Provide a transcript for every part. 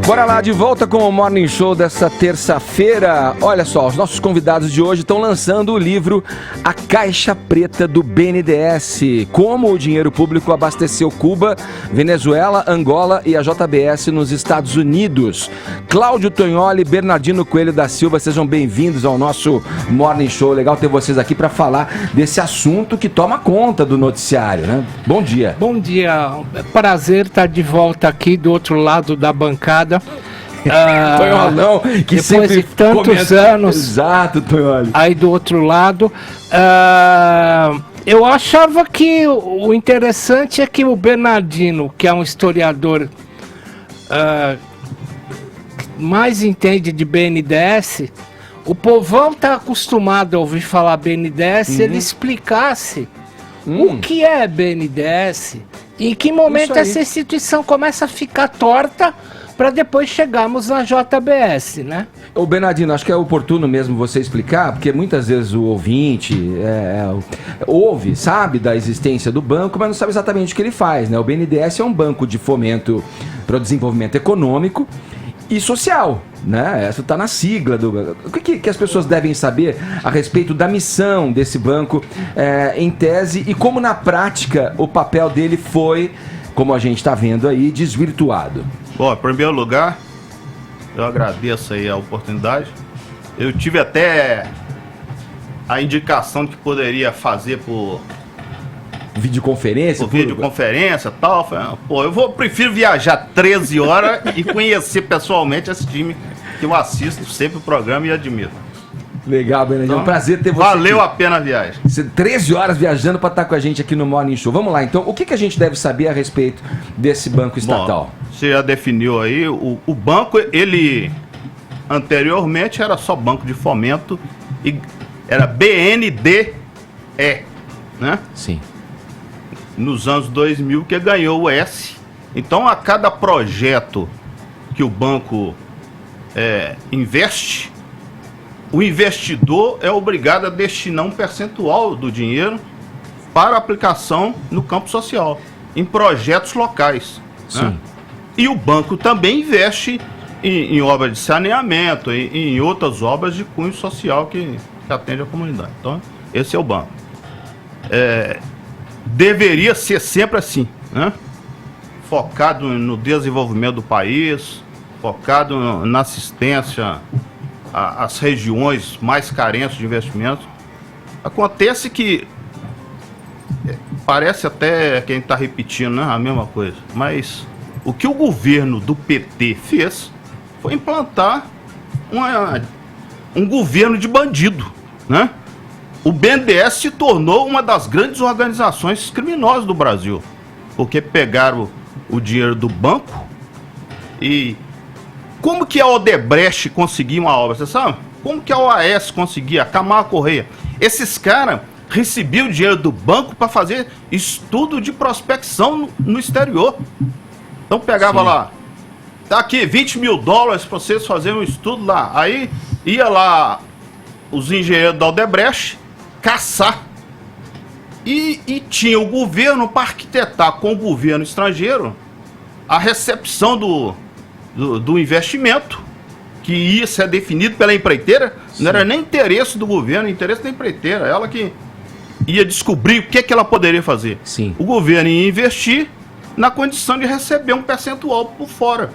Bora lá, de volta com o Morning Show dessa terça-feira. Olha só, os nossos convidados de hoje estão lançando o livro A Caixa Preta do BNDES. Como o dinheiro público abasteceu Cuba, Venezuela, Angola e a JBS nos Estados Unidos. Cláudio Tonholi, Bernardino Coelho da Silva, sejam bem-vindos ao nosso Morning Show. Legal ter vocês aqui para falar desse assunto que toma conta do noticiário, né? Bom dia. Bom dia, prazer estar de volta aqui do outro lado da bancada. Tonholão, que depois de tantos anos. Exato, Tonholi. Aí do outro lado, eu achava que o interessante é que o Bernardino, que é um historiador mais entende de BNDES, o povão está acostumado a ouvir falar BNDES, ele explicasse o que é BNDES e em que momento essa instituição começa a ficar torta para depois chegarmos na JBS, né? Ô Bernardino, acho que é oportuno mesmo você explicar, porque muitas vezes o ouvinte ouve, sabe da existência do banco, mas não sabe exatamente o que ele faz, né? O BNDES é um banco de fomento para o desenvolvimento econômico e social, né? Essa está na sigla do... O que as pessoas devem saber a respeito da missão desse banco em tese e como na prática o papel dele foi, como a gente está vendo aí, desvirtuado? Bom, em primeiro lugar, eu agradeço aí a oportunidade. Eu tive até a indicação de que poderia fazer por videoconferência? Por videoconferência e tal. Falei, pô, prefiro viajar 13 horas e conhecer pessoalmente esse time que eu assisto sempre o programa e admiro. Legal, Bernardino. Então, é um prazer ter você valeu aqui. A pena a viagem. 13 horas viajando para estar com a gente aqui no Morning Show. Vamos lá, então. O que a gente deve saber a respeito desse banco estatal? Bom, você já definiu aí. O banco, ele anteriormente era só banco de fomento e era BNDE, né? Sim. Nos anos 2000 que ganhou o S. Então, a cada projeto que o banco investe, o investidor é obrigado a destinar um percentual do dinheiro para aplicação no campo social, em projetos locais. Sim. Né? E o banco também investe em obras de saneamento, em outras obras de cunho social que atende a comunidade. Então, esse é o banco. Deveria ser sempre assim, né? Focado no desenvolvimento do país, focado na assistência às regiões mais carentes de investimentos. Acontece que parece até que a gente está repetindo, né, a mesma coisa, mas o que o governo do PT fez foi implantar um governo de bandido, né? O BNDES se tornou uma das grandes organizações criminosas do Brasil, porque pegaram o dinheiro do banco e... Como que a Odebrecht conseguia uma obra, você sabe? Como que a OAS conseguia, a Camargo Correia? Esses caras recebiam o dinheiro do banco para fazer estudo de prospecção no exterior. Então pegava lá, tá aqui, $20 mil para vocês fazerem um estudo lá. Aí ia lá os engenheiros da Odebrecht caçar. E tinha o governo para arquitetar com o governo estrangeiro a recepção do investimento, que ia ser definido pela empreiteira. Sim. Não era nem interesse do governo, interesse da empreiteira. Ela que ia descobrir o que ela poderia fazer. Sim. O governo ia investir na condição de receber um percentual por fora.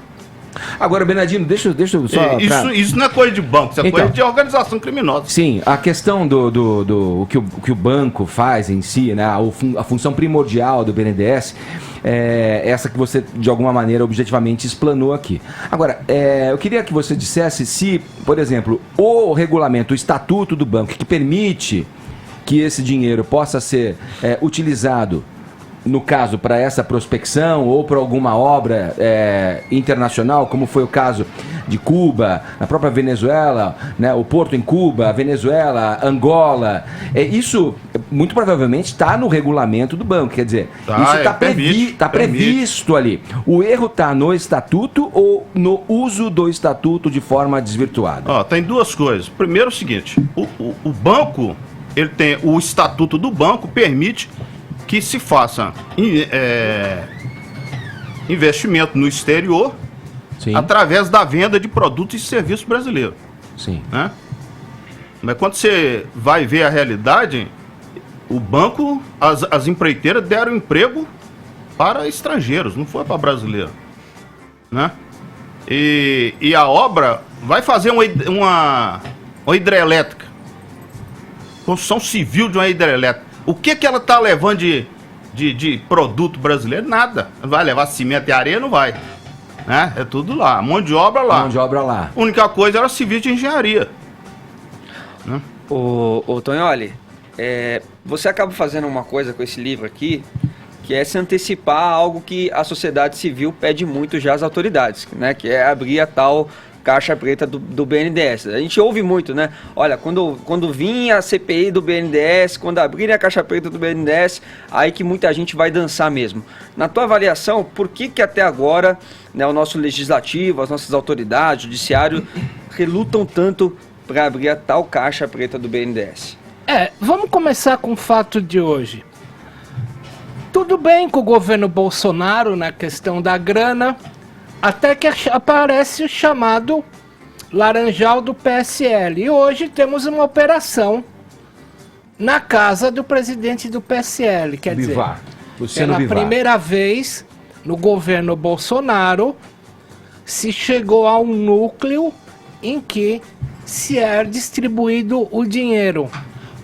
Agora, Bernardino, deixa eu só... Isso não é coisa de banco, isso é coisa de organização criminosa. Sim, a questão do que o banco faz em si, né, a função primordial do BNDES, essa que você, de alguma maneira, objetivamente explanou aqui. Agora, eu queria que você dissesse se, por exemplo, o regulamento, o estatuto do banco, que permite que esse dinheiro possa ser utilizado, no caso, para essa prospecção ou para alguma obra internacional, como foi o caso de Cuba, a própria Venezuela, né, o porto em Cuba, a Venezuela, Angola, isso muito provavelmente está no regulamento do banco, quer dizer, isso está previsto ali. O erro está no estatuto ou no uso do estatuto de forma desvirtuada? Tem duas coisas. Primeiro é o seguinte, o banco, ele tem, o estatuto do banco permite que se faça investimento no exterior Sim. através da venda de produtos e serviços brasileiros. Sim. Né? Mas quando você vai ver a realidade, o banco, as empreiteiras deram emprego para estrangeiros, não foi para brasileiro. Né? E a obra vai fazer uma hidrelétrica. Construção civil de uma hidrelétrica. O que ela está levando de produto brasileiro? Nada. Vai levar cimento e areia? Não vai. Né? É tudo lá. Mão de obra lá. Mão de obra lá. A única coisa era civil de engenharia. Né? Ô Tonholi, você acaba fazendo uma coisa com esse livro aqui, que é se antecipar a algo que a sociedade civil pede muito já às autoridades, né? Que é abrir a tal caixa preta do BNDES. A gente ouve muito, né? Olha, quando vinha a CPI do BNDES, quando abrirem a caixa preta do BNDES, aí que muita gente vai dançar mesmo. Na tua avaliação, por que até agora, né, o nosso legislativo, as nossas autoridades, o judiciário, relutam tanto para abrir a tal caixa preta do BNDES? Vamos começar com o fato de hoje. Tudo bem com o governo Bolsonaro na questão da grana, até que aparece o chamado Laranjal do PSL. E hoje temos uma operação na casa do presidente do PSL. Quer dizer, pela primeira vez no governo Bolsonaro se chegou a um núcleo em que se é distribuído o dinheiro.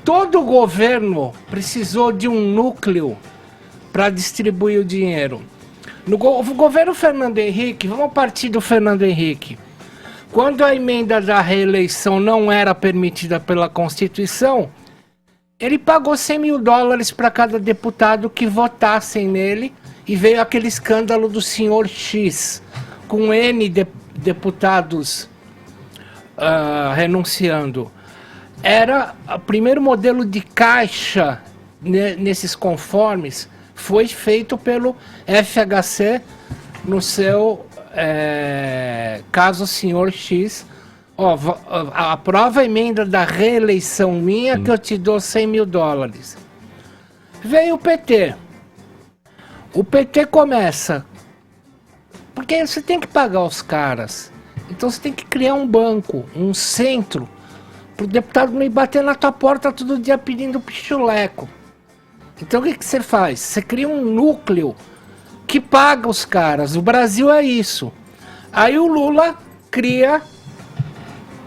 Todo governo precisou de um núcleo para distribuir o dinheiro. No governo Fernando Henrique, vamos partir do Fernando Henrique. Quando a emenda da reeleição não era permitida pela Constituição, ele pagou $100 mil para cada deputado que votassem nele, e veio aquele escândalo do senhor X, com N deputados renunciando. Era o primeiro modelo de caixa nesses conformes, foi feito pelo FHC no seu caso senhor X. Aprova a emenda da reeleição minha que eu te dou $100 mil. Veio o PT. O PT começa, porque você tem que pagar os caras. Então você tem que criar um banco, um centro, para o deputado não ir bater na tua porta todo dia pedindo pichuleco. Então o que você faz? Você cria um núcleo que paga os caras. O Brasil é isso. Aí o Lula cria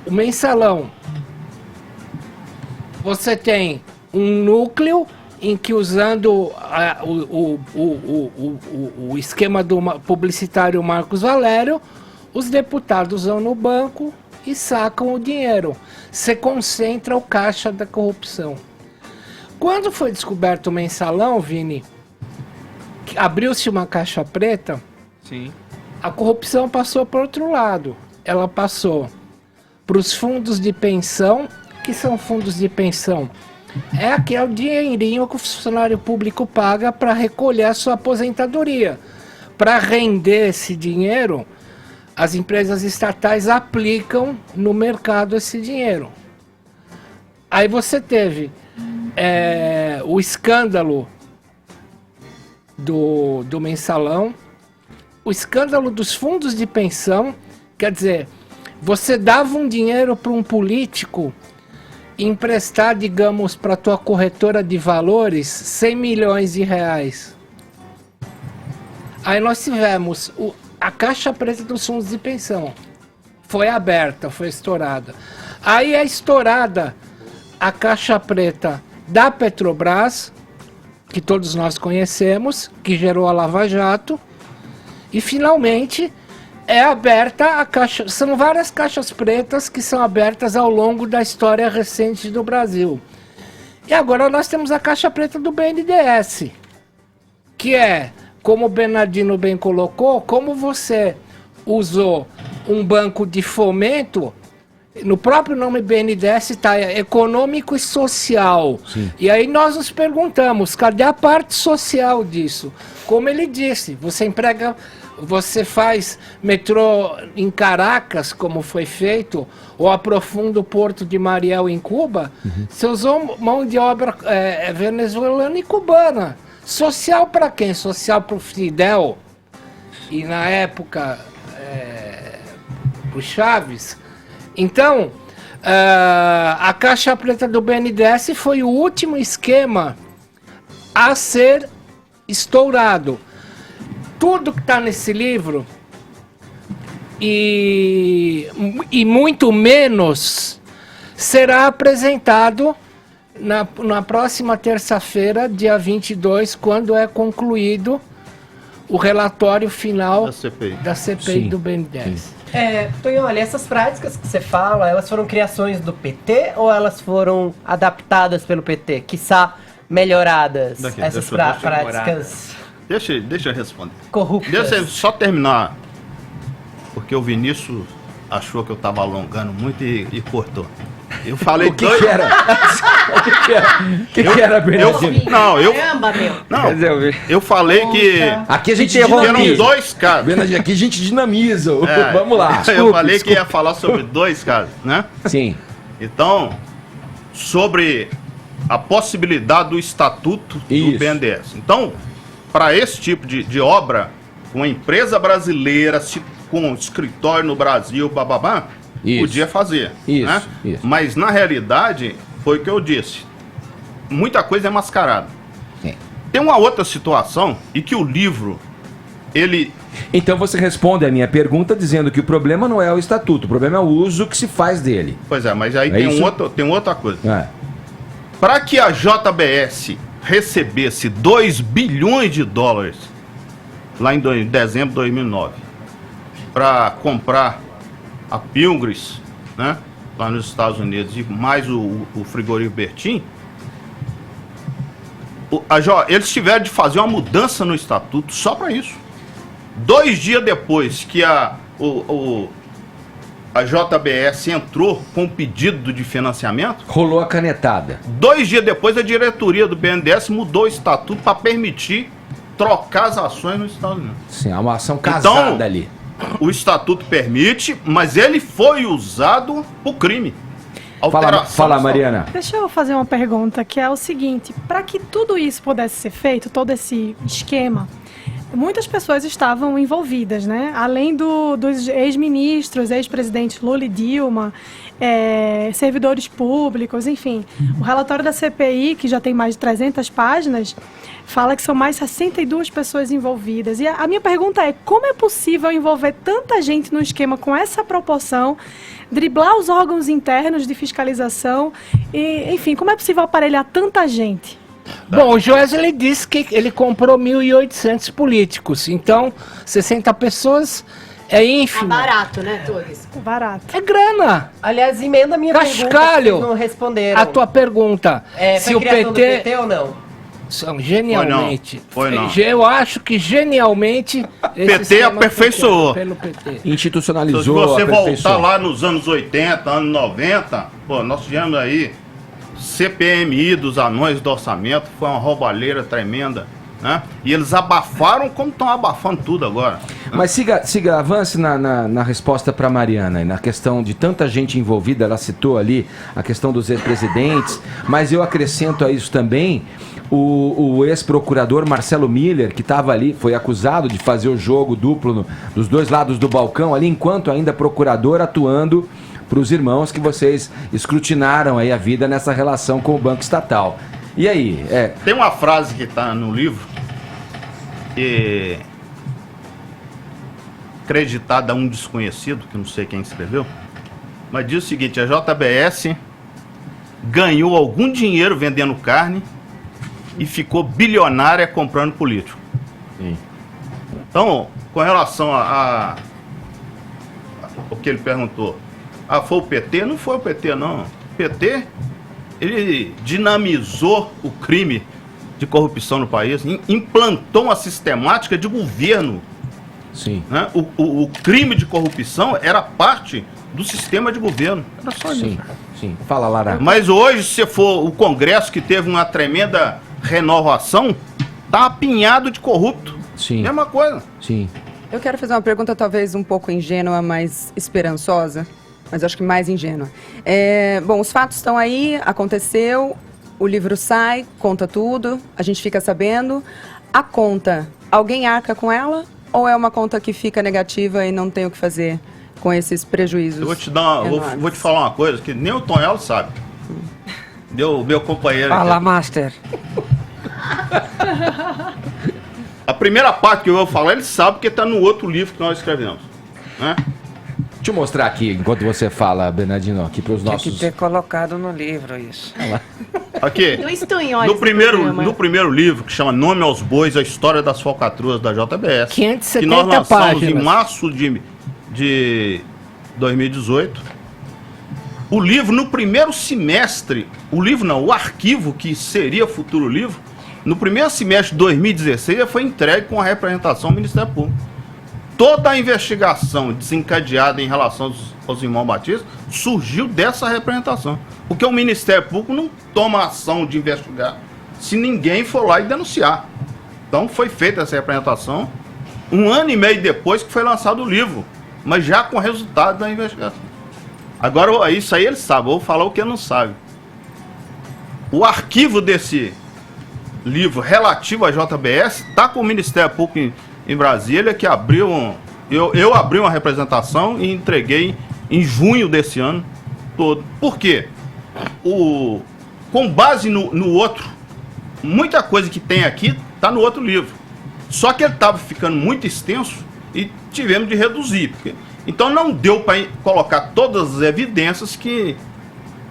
o mensalão. Você tem um núcleo em que, usando o esquema do publicitário Marcos Valério, os deputados vão no banco e sacam o dinheiro. Você concentra o caixa da corrupção. Quando foi descoberto o mensalão, Vini, abriu-se uma caixa preta. Sim. A corrupção passou para outro lado. Ela passou para os fundos de pensão. Que são fundos de pensão? É aquele dinheirinho que o funcionário público paga para recolher a sua aposentadoria. Para render esse dinheiro, as empresas estatais aplicam no mercado esse dinheiro. Aí você teve o escândalo do mensalão, o escândalo dos fundos de pensão. Quer dizer, você dava um dinheiro para um político emprestar, digamos, para a tua corretora de valores R$100 milhões. Aí nós tivemos a caixa preta dos fundos de pensão. Foi aberta, foi estourada. Aí é estourada a caixa preta da Petrobras, que todos nós conhecemos, que gerou a Lava Jato. E finalmente é aberta a caixa. São várias caixas pretas que são abertas ao longo da história recente do Brasil. E agora nós temos a caixa preta do BNDES, que é, como o Bernardino bem colocou, como você usou um banco de fomento. No próprio nome BNDES está econômico e social. Sim. E aí nós nos perguntamos, cadê a parte social disso? Como ele disse, você faz metrô em Caracas, como foi feito, ou aprofunda o Porto de Mariel em Cuba, você usou mão de obra venezuelana e cubana. Social para quem? Social para o Fidel. E na época pro Chaves. Então, a caixa preta do BNDES foi o último esquema a ser estourado. Tudo que está nesse livro e muito menos será apresentado na próxima terça-feira, dia 22, quando é concluído o relatório final da CPI do BNDES. Tonho, olha, essas práticas que você fala, elas foram criações do PT ou elas foram adaptadas pelo PT? Quiçá melhoradas, essas práticas Deixa eu responder. corruptas? Deixa eu só terminar, porque o Vinícius achou que eu estava alongando muito e cortou. Eu falei O que era? O que era, Bernardino? Caramba, meu! Eu falei que Aqui a gente eram dinamiza. dois casos. Bernardino, aqui a gente dinamiza. Vamos lá. Eu falei que ia falar sobre dois casos, né? Sim. Então, sobre a possibilidade do estatuto Isso. do BNDES. Então, para esse tipo de obra, uma empresa brasileira com escritório no Brasil, bababá, Isso. podia fazer. Isso, Né? isso. Mas, na realidade, foi o que eu disse. Muita coisa é mascarada. Sim. Tem uma outra situação e que o livro, ele... Então você responde a minha pergunta dizendo que o problema não é o estatuto, o problema é o uso que se faz dele. Pois é, mas aí É tem, isso? tem outra coisa. É. Para que a JBS recebesse 2 bilhões de dólares lá em dezembro de 2009 para comprar a Pilgrims, né, lá nos Estados Unidos, e mais o frigorífico Bertin, eles tiveram de fazer uma mudança no estatuto só para isso. 2 dias depois que a JBS entrou com o pedido de financiamento, Rolou a canetada. 2 dias depois a diretoria do BNDES mudou o estatuto para permitir trocar as ações nos Estados Unidos. Sim, é uma ação casada Então, ali. O estatuto permite, mas ele foi usado por crime. Fala, Alteração. Mariana. Deixa eu fazer uma pergunta, que é o seguinte: para que tudo isso pudesse ser feito, todo esse esquema, muitas pessoas estavam envolvidas, né? Além dos ex-ministros, ex-presidentes Lula e Dilma, servidores públicos, enfim. O relatório da CPI, que já tem mais de 300 páginas, fala que são mais 62 pessoas envolvidas. E a minha pergunta é: como é possível envolver tanta gente no esquema com essa proporção, driblar os órgãos internos de fiscalização e, enfim, como é possível aparelhar tanta gente? Bom, o Joesley disse que ele comprou 1.800 políticos, então 60 pessoas é ínfimo. barato, né, Torres? Barato. É grana. Aliás, emenda a minha pergunta, Cascalho, vocês não responderam. a tua pergunta. Foi se o criação PT... do PT ou não? São genialmente. Foi não. Eu acho que genialmente esse PT esquema aperfeiçoou. pelo PT. Institucionalizou, Se você voltar aperfeiçoou. lá nos anos 80, anos 90, pô, nós tivemos aí CPMI dos anões do orçamento, foi uma roubalheira tremenda, né? E eles abafaram como estão abafando tudo agora. Mas avance na resposta para Mariana, e na questão de tanta gente envolvida. Ela citou ali a questão dos ex-presidentes, mas eu acrescento a isso também o ex-procurador Marcelo Miller, que estava ali, foi acusado de fazer o jogo duplo dos dois lados do balcão ali, enquanto ainda procurador, atuando para os irmãos que vocês escrutinaram aí a vida nessa relação com o Banco Estatal. E aí? Tem uma frase que está no livro, acreditada a um desconhecido, que não sei quem escreveu, mas diz o seguinte: a JBS ganhou algum dinheiro vendendo carne e ficou bilionária comprando político. Sim. Então, com relação o que ele perguntou, foi o PT? Não foi o PT, não. O PT, ele dinamizou o crime de corrupção no país, implantou uma sistemática de governo. Sim. Né? O crime de corrupção era parte do sistema de governo. Era só isso. Sim, sim. Fala, Lara. Mas hoje, se for o Congresso, que teve uma tremenda renovação, tá apinhado de corrupto. Sim. Mesma coisa. Sim. Eu quero fazer uma pergunta talvez um pouco ingênua, mas esperançosa, mas acho que mais ingênua. Bom, os fatos estão aí, aconteceu, o livro sai, conta tudo, a gente fica sabendo. A conta, alguém arca com ela ou é uma conta que fica negativa e não tem o que fazer com esses prejuízos? Eu vou te dar vou te falar uma coisa que nem o Tonholo sabe. Meu companheiro. Fala, aqui. Master. A primeira parte que eu vou falar, ele sabe porque está no outro livro que nós escrevemos. Né? Deixa eu mostrar aqui, enquanto você fala, Bernardino, aqui para os Tinha nossos... que ter colocado no livro isso. Aqui, no primeiro livro, que chama Nome aos Bois, a história das falcatruas da JBS, 570 que nós lançamos páginas. em março de 2018. O livro, no primeiro semestre, o arquivo, que seria futuro livro, no primeiro semestre de 2016, já foi entregue com a representação ao Ministério Público. Toda a investigação desencadeada em relação aos irmãos Batista surgiu dessa representação. Porque o Ministério Público não toma ação de investigar se ninguém for lá e denunciar. Então foi feita essa representação 1 ano e meio depois que foi lançado o livro, mas já com resultado da investigação. Agora, isso aí ele sabe, eu vou falar o que ele não sabe. O arquivo desse livro relativo à JBS está com o Ministério Público em Brasília, que abriu eu abri uma representação e entreguei em junho desse ano todo. Por quê? Com base no outro, muita coisa que tem aqui está no outro livro. Só que ele estava ficando muito extenso e tivemos de reduzir. Então não deu para colocar todas as evidências que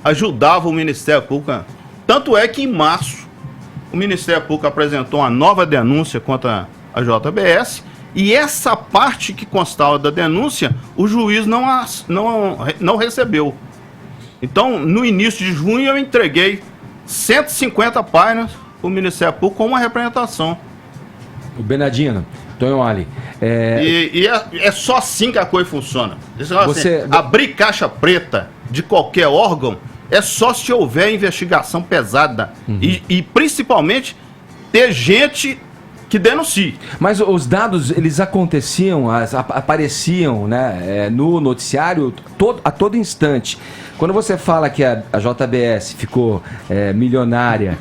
ajudavam o Ministério Público. Tanto é que em março o Ministério Público apresentou uma nova denúncia contra a JBS, e essa parte que constava da denúncia, o juiz não recebeu. Então, no início de junho, eu entreguei 150 páginas para o Ministério Público com uma representação. O Bernardino, Tonholo, é só assim que a coisa funciona. Abrir caixa preta de qualquer órgão é só se houver investigação pesada. E principalmente ter gente que denuncie. Mas os dados, eles aconteciam, apareciam, né, no noticiário a todo instante. Quando você fala que a JBS ficou bilionária,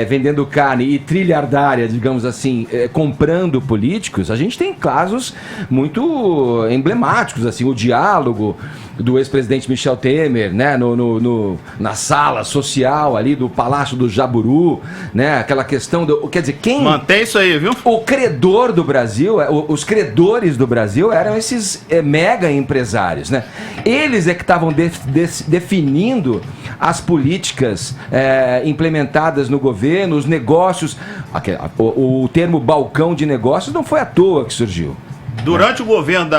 vendendo carne e trilhardária, digamos assim, comprando políticos, a gente tem casos muito emblemáticos, assim, o diálogo do ex-presidente Michel Temer, né, na sala social ali do Palácio do Jaburu, né, aquela questão quer dizer, quem... Mantém isso aí, viu? O credor do Brasil, os credores do Brasil eram esses mega empresários, né? Eles é que estavam definindo as políticas implementadas no governo, os negócios, o termo balcão de negócios não foi à toa que surgiu. Durante o governo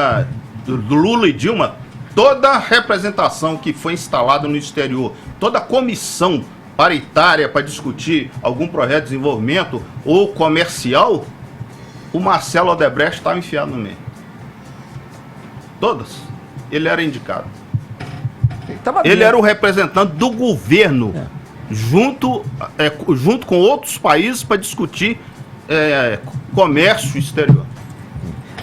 do Lula e Dilma, toda a representação que foi instalada no exterior, toda a comissão paritária para discutir algum projeto de desenvolvimento ou comercial, o Marcelo Odebrecht estava enfiado no meio. Todas. Ele era indicado. Ele era o representante do governo, junto com outros países para discutir comércio exterior.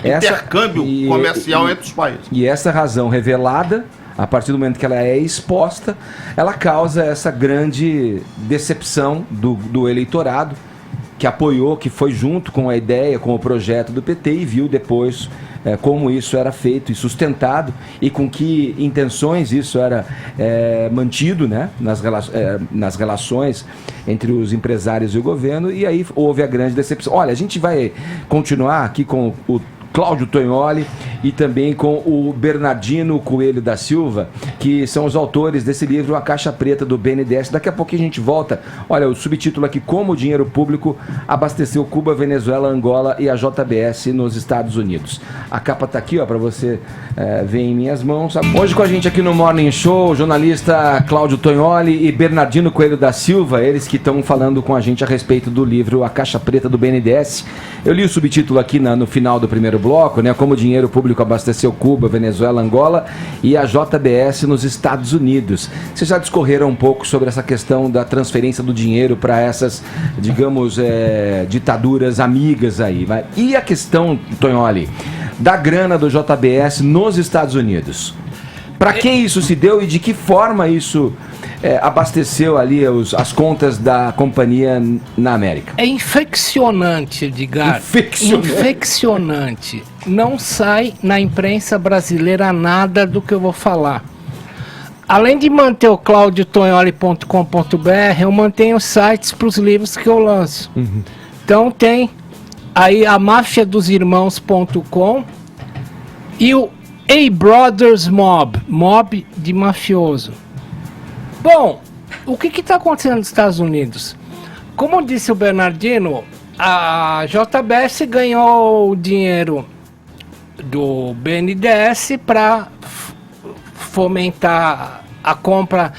Intercâmbio comercial entre os países. E essa razão revelada, a partir do momento que ela é exposta, ela causa essa grande decepção do eleitorado, que apoiou, que foi junto com a ideia, com o projeto do PT e viu depois como isso era feito e sustentado e com que intenções isso era mantido, né, nas relações entre os empresários e o governo, e aí houve a grande decepção. Olha, a gente vai continuar aqui com o Cláudio Tonholo e também com o Bernardino Coelho da Silva, que são os autores desse livro A Caixa Preta do BNDES. Daqui a pouquinho a gente volta. Olha, o subtítulo aqui: Como o dinheiro público abasteceu Cuba, Venezuela, Angola e a JBS nos Estados Unidos. A capa tá aqui, ó, para você ver em minhas mãos. Hoje com a gente aqui no Morning Show, o jornalista Cláudio Tonholo e Bernardino Coelho da Silva, eles que estão falando com a gente a respeito do livro A Caixa Preta do BNDES. Eu li o subtítulo aqui no final do primeiro bloco, né? Como o dinheiro público abasteceu Cuba, Venezuela, Angola e a JBS nos Estados Unidos. Vocês já discorreram um pouco sobre essa questão da transferência do dinheiro para essas, digamos, ditaduras amigas aí. E a questão, Tonholo, da grana do JBS nos Estados Unidos? Para quem isso se deu e de que forma isso abasteceu ali as contas da companhia na América? É infeccionante, Edgar. Infeccionante. Não sai na imprensa brasileira nada do que eu vou falar. Além de manter o claudiotonholi.com.br, eu mantenho sites para os livros que eu lanço. Então tem aí a mafiadosirmãos.com e o A Brothers Mob, mob de mafioso. Bom, o que está acontecendo nos Estados Unidos? Como disse o Bernardino, a JBS ganhou o dinheiro do BNDES para fomentar a compra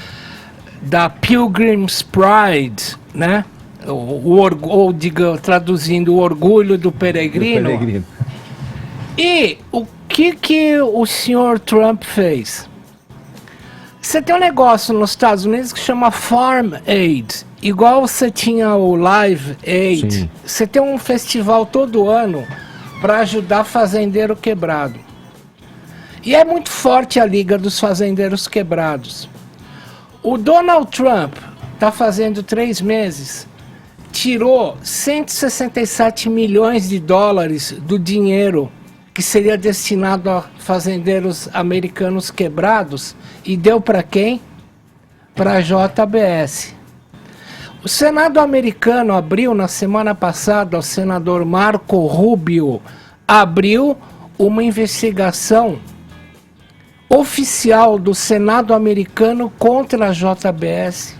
da Pilgrim's Pride, né? Ou diga, traduzindo, o orgulho do peregrino. E o que o senhor Trump fez? Você tem um negócio nos Estados Unidos que chama Farm Aid. Igual você tinha o Live Aid. Sim. Você tem um festival todo ano para ajudar fazendeiro quebrado. E é muito forte a Liga dos Fazendeiros Quebrados. O Donald Trump está fazendo 3 meses, tirou 167 milhões de dólares do dinheiro que seria destinado a fazendeiros americanos quebrados e deu para quem? Para a JBS. O Senado americano abriu na semana passada, o senador Marco Rubio abriu uma investigação oficial do Senado americano contra a JBS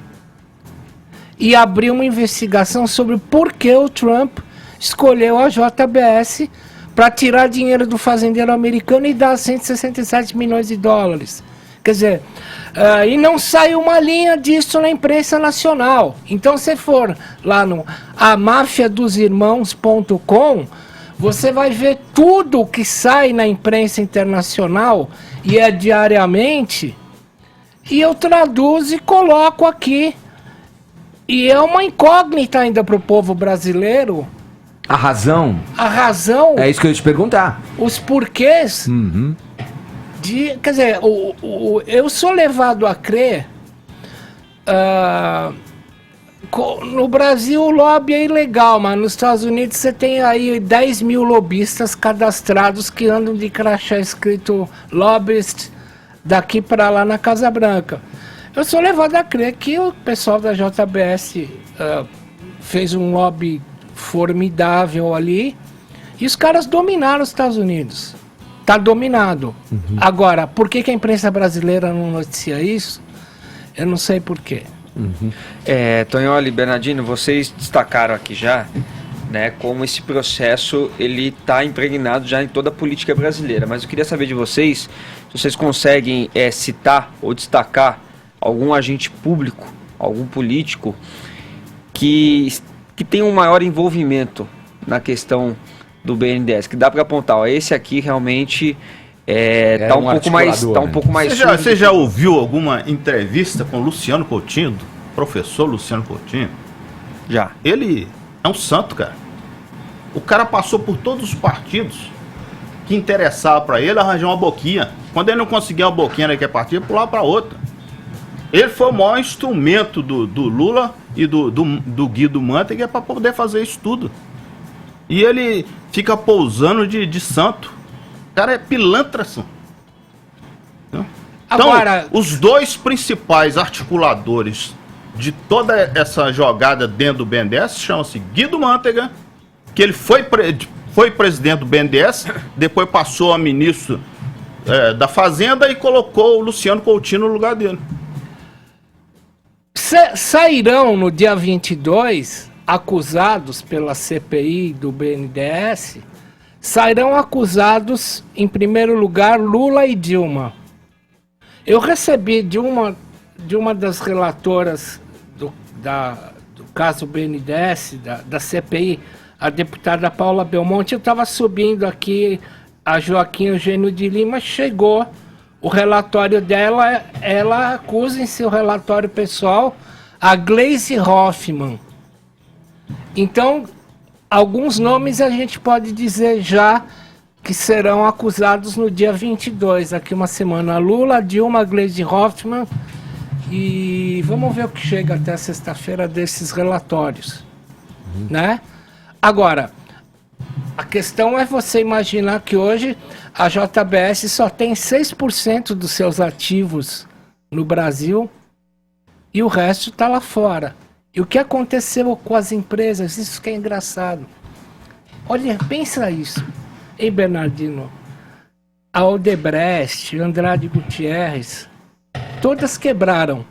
e abriu uma investigação sobre por que o Trump escolheu a JBS para tirar dinheiro do fazendeiro americano e dar 167 milhões de dólares. Quer dizer, e não saiu uma linha disso na imprensa nacional. Então, se for lá no amafiadosirmãos.com, você vai ver tudo que sai na imprensa internacional e é diariamente, e eu traduzo e coloco aqui. E é uma incógnita ainda para o povo brasileiro. A razão? A razão. É isso que eu ia te perguntar. Os porquês. Quer dizer, eu sou levado a crer. No Brasil o lobby é ilegal, mas nos Estados Unidos você tem aí 10 mil lobistas cadastrados que andam de crachá escrito lobbyist daqui para lá na Casa Branca. Eu sou levado a crer que o pessoal da JBS fez um lobby formidável ali e os caras dominaram os Estados Unidos. Tá dominado. Agora, por que a imprensa brasileira não noticia isso? Eu não sei por quê. Tonholi, Bernardino, vocês destacaram aqui já, né, como esse processo ele está impregnado já em toda a política brasileira. Mas eu queria saber de vocês, se vocês conseguem citar ou destacar algum agente público, algum político que tem um maior envolvimento na questão do BNDES, que dá para apontar, ó, esse aqui realmente tá um pouco mais. Você já ouviu alguma entrevista com Luciano Coutinho, do professor Luciano Coutinho? Já. Ele é um santo, cara. O cara passou por todos os partidos que interessava para ele arranjar uma boquinha. Quando ele não conseguia uma boquinha naquele partido, pulava para outra. Ele foi o maior instrumento do Lula e do Guido Mantega para poder fazer isso tudo. E ele fica pousando de santo. O cara é pilantra, assim. Então, Agora, os dois principais articuladores de toda essa jogada dentro do BNDES chamam-se Guido Mantega, que ele foi presidente do BNDES, depois passou a ministro da Fazenda e colocou o Luciano Coutinho no lugar dele. Sairão no dia 22, acusados pela CPI do BNDES, sairão acusados, em primeiro lugar, Lula e Dilma. Eu recebi de uma das relatoras do caso BNDES, da CPI, a deputada Paula Belmonte. Eu estava subindo aqui, a Joaquim Eugênio de Lima chegou o relatório dela, ela acusa em seu relatório pessoal a Gleisi Hoffmann. Então, alguns nomes a gente pode dizer já que serão acusados no dia 22, daqui uma semana. Lula, Dilma, Gleisi Hoffmann E vamos ver o que chega até sexta-feira desses relatórios, né? Agora, a questão é você imaginar que hoje a JBS só tem 6% dos seus ativos no Brasil e o resto está lá fora. E o que aconteceu com as empresas? Isso que é engraçado. Olha, pensa isso. Ei, Bernardino, a Odebrecht, Andrade Gutierrez, todas quebraram,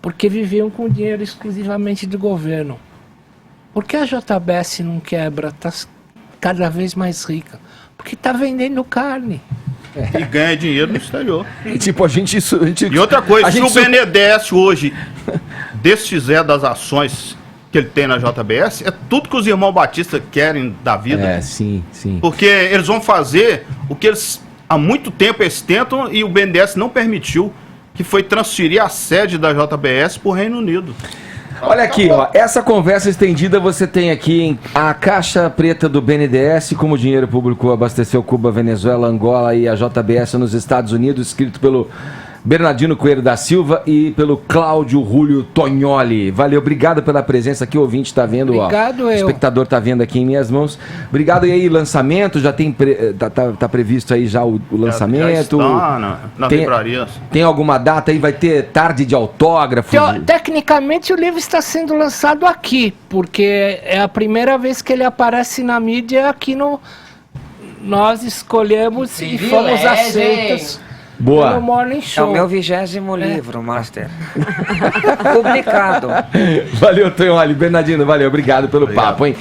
porque viviam com dinheiro exclusivamente do governo. Por que a JBS não quebra? Está cada vez mais rica. Porque está vendendo carne. E ganha dinheiro no exterior. E tipo, a gente... E outra coisa, se o BNDES hoje desfizer das ações que ele tem na JBS, é tudo que os irmãos Batista querem da vida. É, sim. Porque eles vão fazer o que eles há muito tempo eles tentam e o BNDES não permitiu, que foi transferir a sede da JBS para o Reino Unido. Olha aqui, ó, essa conversa estendida você tem aqui em a caixa preta do BNDES, como o dinheiro público abasteceu Cuba, Venezuela, Angola e a JBS nos Estados Unidos, escrito pelo Bernardino Coelho da Silva e pelo Cláudio Rúlio Tognoli. Valeu, obrigado pela presença aqui, o ouvinte está vendo, obrigado, ó, o espectador está vendo aqui em minhas mãos. Obrigado, e aí, lançamento, já tem tá previsto aí já o lançamento? Já está nas livrarias. Tem alguma data aí? Vai ter tarde de autógrafos? Tecnicamente o livro está sendo lançado aqui, porque é a primeira vez que ele aparece na mídia aqui no... Nós escolhemos e fomos aceitos. Boa. No Morning Show. É o meu 20º livro, Master. Publicado. Valeu, Tonholi. Bernardino, valeu. Obrigado pelo papo, hein?